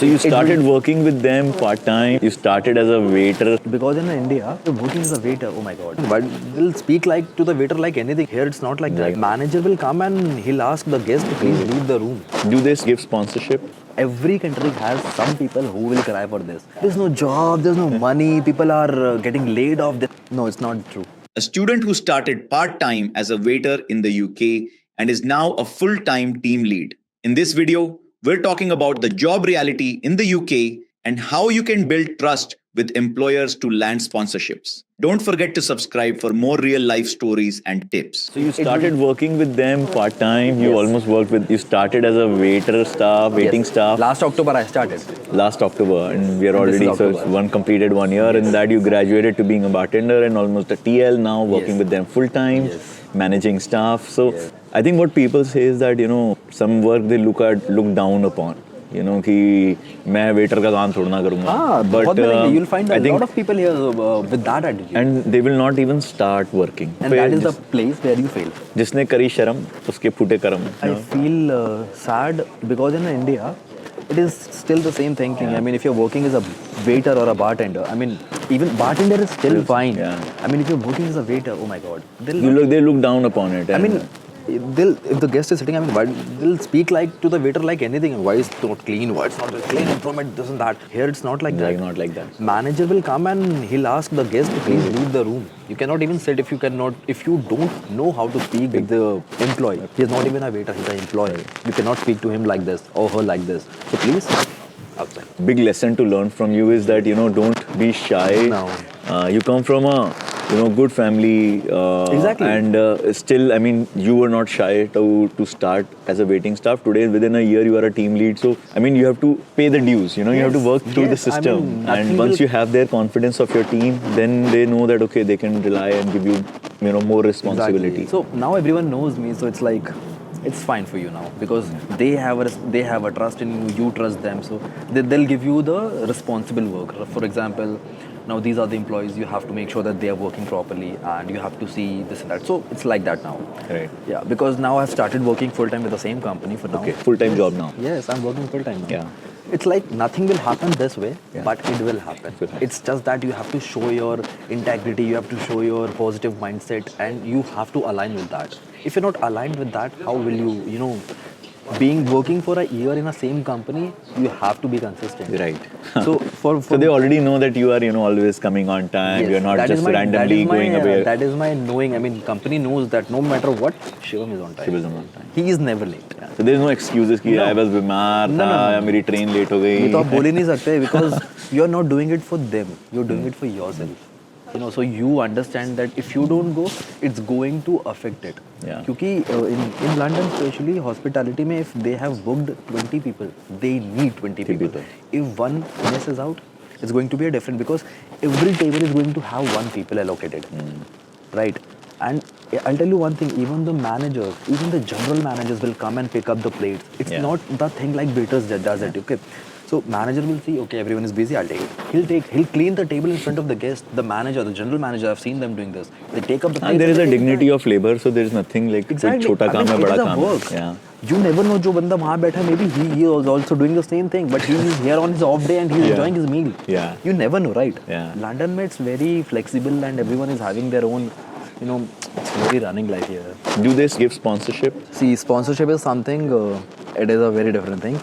So you started working with them part-time. You started as a waiter. Because in India, working as a waiter, oh my god. But they'll speak like to the waiter like anything. Here it's not like that. Manager will come and he'll ask the guest to please leave the room. Do they give sponsorship? Every country has some people who will cry for this. There's no job, there's no money, people are getting laid off. No, it's not true. A student who started part-time as a waiter in the UK and is now a full-time team lead. In this video, we're talking about the job reality in the UK and how you can build trust with employers to land sponsorships. Don't forget to subscribe for more real-life stories and tips. So you started working with them part-time. You almost worked with, you started as a waiter staff, waiting staff. Last October I started. Last October, and we are already, so it's completed 1 year. In that you graduated to being a bartender and almost a TL now, working with them full-time, managing staff. So I think what people say is that, some work they look down upon. कि मैं waiter का काम थोड़ा ना करूँगा. But you'll find a lot of people here with that attitude. And they will not even start working. And that is the place where you fail. जिसने करी शर्म उसके फूटे कर्म. I feel sad because in India, it is still the same thinking. I mean, if you're working as a waiter or a bartender, I mean, even bartender is still fine. I mean, if you're working as a waiter, oh my God, they look down upon it. I mean, if the guest is sitting, I mean, why they'll speak like to the waiter like anything. Why is it not clean? Why it's not clean? Improvement, this and that. Here it's not like that. Not like that. Manager will come and he'll ask the guest to please leave the room. You cannot even sit if you don't know how to speak with the employee. He's not even a waiter. He's an employee. You cannot speak to him like this or her like this. So please, outside. Big lesson to learn from you is that don't be shy. No. You come from a good family. Exactly. And still, I mean, you were not shy to start as a waiting staff. Today, within a year, you are a team lead. So, I mean, you have to pay the dues. You have to work through the system. I mean, and once you have their confidence of your team, then they know that, okay, they can rely and give you, more responsibility. Exactly. So now everyone knows me. So it's like, it's fine for you now because they have a trust in you. You trust them. So they'll give you the responsible work. For example, now these are the employees, you have to make sure that they are working properly and you have to see this and that. So it's like that now. Right. Yeah, because now I've started working full-time with the same company for now. Okay, full-time job now. Yes, I'm working full-time now. Yeah. It's like nothing will happen this way, but it will happen. It's just that you have to show your integrity, you have to show your positive mindset and you have to align with that. If you're not aligned with that, how will you, working for a year in the same company, you have to be consistent. Right. So so they already know that you are, always coming on time. Yes, you're not just randomly going away. That is my knowing. I mean, company knows that no matter what, Shivam is on time. Shivam is on time. He is never late. So there's no excuses कि I was बीमार था या मेरी train late हो गई. ये तो आप बोल ही नहीं सकते because you're not doing it for them. You're doing it for yourself. So you understand that if you don't go, it's going to affect it. Yeah. क्योंकि in London, especially hospitality में, if they have booked 20 people, they need 20 people. If one misses out, it's going to be a different because every table is going to have one people allocated, right? And I'll tell you one thing, even the managers, even the general managers will come and pick up the plates. It's not the thing like waiters that does it, okay? So manager will see, okay, everyone is busy, I'll take it. He'll clean the table in front of the guest. The manager, the general manager, I've seen them doing this. They take up the plates. And there is a dignity of labor, so there is nothing like exactly. छोटा काम है बड़ा काम है. Yeah. You never know, जो बंदा वहाँ बैठा है, maybe he is also doing the same thing, but he is here on his off day and he is enjoying his meal. Yeah. You never know, right? Yeah. London, it's very flexible and everyone is having their own, it's very running life here. Do they give sponsorship? See, sponsorship is something, it is a very different thing.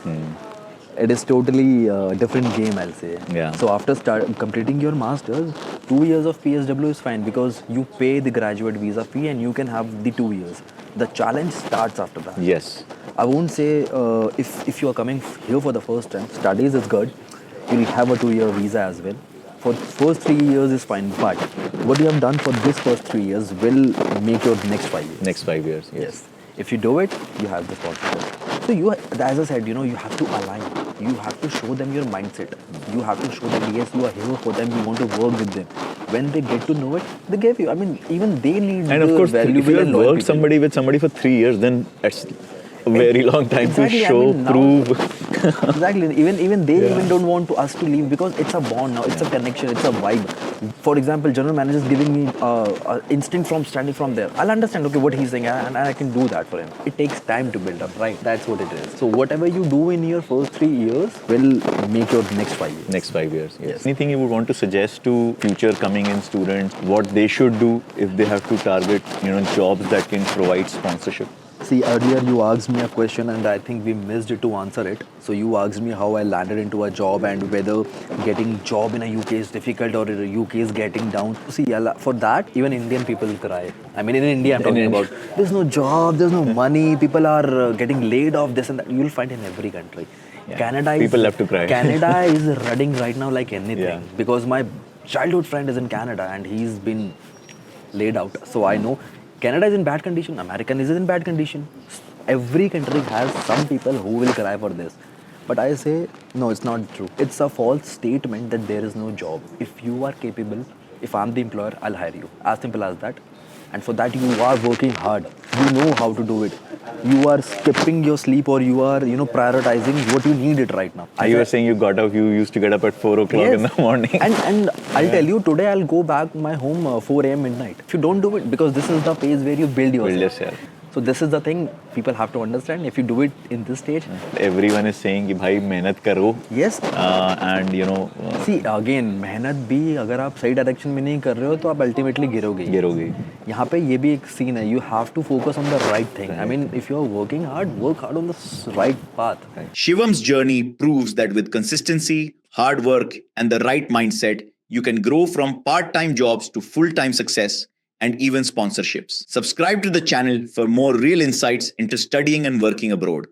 It is totally a different game, I'll say. Yeah. So after completing your master's, 2 years of PSW is fine because you pay the graduate visa fee and you can have the 2 years. The challenge starts after that. Yes. I won't say if you are coming here for the first time, studies is good. You'll have a 2-year visa as well. For the first 3 years is fine, but what you have done for this first 3 years will make your next 5 years. Next 5 years, Yes. If you do it, you have the sponsorship. So you, as I said, you have to align. You have to show them your mindset. You have to show them, yes, you are here for them, you want to work with them. When they get to know it, they give you. I mean, even they need and of course, if you have worked with somebody for 3 years, then a very long time Exactly, to I show, mean, now- prove. Exactly. Even they even don't want to us to leave because it's a bond now. It's a connection. It's a vibe. For example, general manager is giving me instinct from standing from there. I'll understand okay what he's saying and I can do that for him. It takes time to build up, right? That's what it is. So whatever you do in your first 3 years will make your next 5 years. Next 5 years. Yes. Anything you would want to suggest to future coming in students, what they should do if they have to target, jobs that can provide sponsorship? See, earlier you asked me a question and I think we missed it to answer it. So you asked me how I landed into a job and whether getting job in a UK is difficult or UK is getting down. See, for that, even Indian people cry. I mean, in India, I'm talking about. There's no job, there's no money, people are getting laid off, this and that. You'll find in every country. Yeah. Canada People love to cry. Canada is running right now like anything. Yeah. Because my childhood friend is in Canada and he's been laid out. So I know Canada is in bad condition, American is in bad condition. Every country has some people who will cry for this. But I say, no, it's not true. It's a false statement that there is no job. If you are capable, if I'm the employer, I'll hire you. As simple as that. And for that, you are working hard. You know how to do it. You are skipping your sleep or you are, prioritizing what you need it right now. You were saying you used to get up at 4 o'clock in the morning. And I'll tell you, today I'll go back my home 4 a.m. midnight. If you don't do it, because this is the phase where you build yourself. So this is the thing people have to understand. If you do it in this stage, everyone is saying कि भाई मेहनत करो. Yes. And See again, मेहनत भी अगर आप सही direction में नहीं कर रहे हो तो आप अल्टीमेटली गिरोगे. यहाँ पे ये भी एक सीन है. You have to focus on the right thing. I mean, if you are working hard, work hard on the right path. Shivan's journey proves that with consistency, hard work, and the right mindset, you can grow from part-time jobs to full-time success and even sponsorships. Subscribe to the channel for more real insights into studying and working abroad.